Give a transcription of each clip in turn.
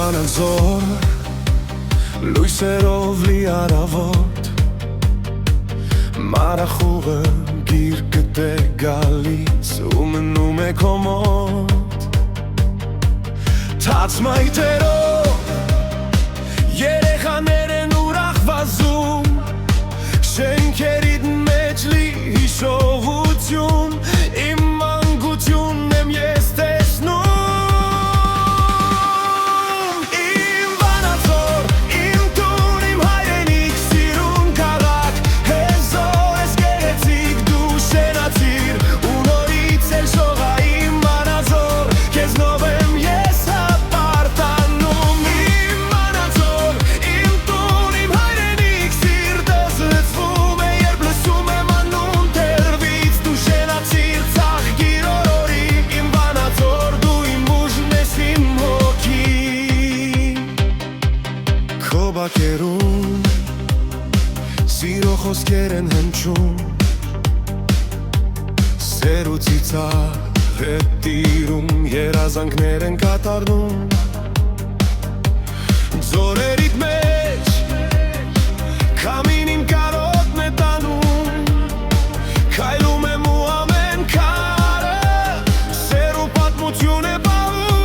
վանաձոր լույսերով լի առավոտ Մարախուղը գիրկդ է գալիս ու մնում է քո մոտ Թաց մայթերով երեխաներ են ուրախ վազում Շենքերիդ մեջ լի հիշողություն Իմ մանկությունն եմ ես տեսնում Իմ վանաձոր, իմ տուն, իմ հայրենիք Սիրուն քաղաք, հեզոր ես գեղեցիկ Դու շենացիր ու նորից էլ շողա Իմ վանաձոր, քեզնով եմ ես հապարտանում Իմ վանաձոր, իմ տուն, իմ հայրենիք Սիրտս լցվում է, երբ լսում եմ անուն թերվից Դու շենացիր ծաղկիր օրորի Իմ վանաձոր, դու իմ ուժն ես իմ հոգին Քո բակերում սիրո խոսքեր են հնչում Սեր ու ծիծաղ է տիրում Երազանքներ են կատարվում Ձորերիդ մեջ Քամին իմ կարոտն է տանում Քայլում եմ ու ամեն քարը Սեր ու պատմություն է պահում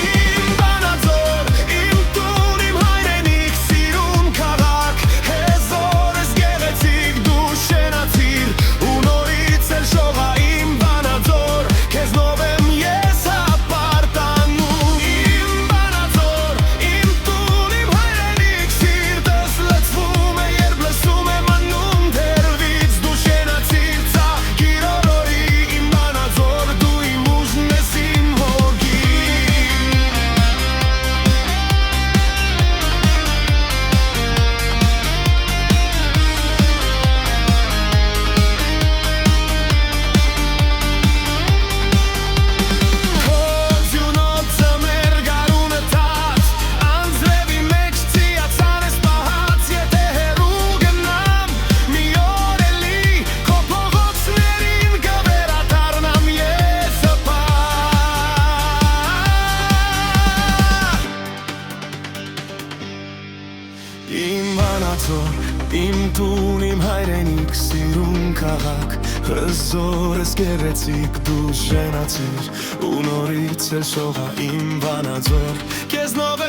Իմ վանաձոր, իմ տուն, իմ հայրենիք Սիրուն քաղաք, հեզոր ես գեղեցիկ Դու շենացիր ու նորից էլ շողա Իմ վանաձոր, քեզնով եմ ես հապարտանում Իմ վանաձոր, իմ տուն, իմ հայրենիք Սիրտս լցվում է, երբ լսում եմ անուն թերվից Դու շենացիր ծաղկիր օրորի Իմ վանաձոր, դու իմ ուժն ես իմ հոգին Քո ձյունոտ ձմեր գարունը տաց Անձրևի մեջ ծիացան ես պահած Եթե հեռու գնամ մի օր էլի Քո փողոցներին կվերադառնամ ես հպատ Իմ վանաձոր, իմ տուն, իմ հայրենիք Սիրուն քաղաք, հզոր ես գեղեցիկ Դու շենացիր ու նորից էլ շողա Իմ վանաձոր, քեզնով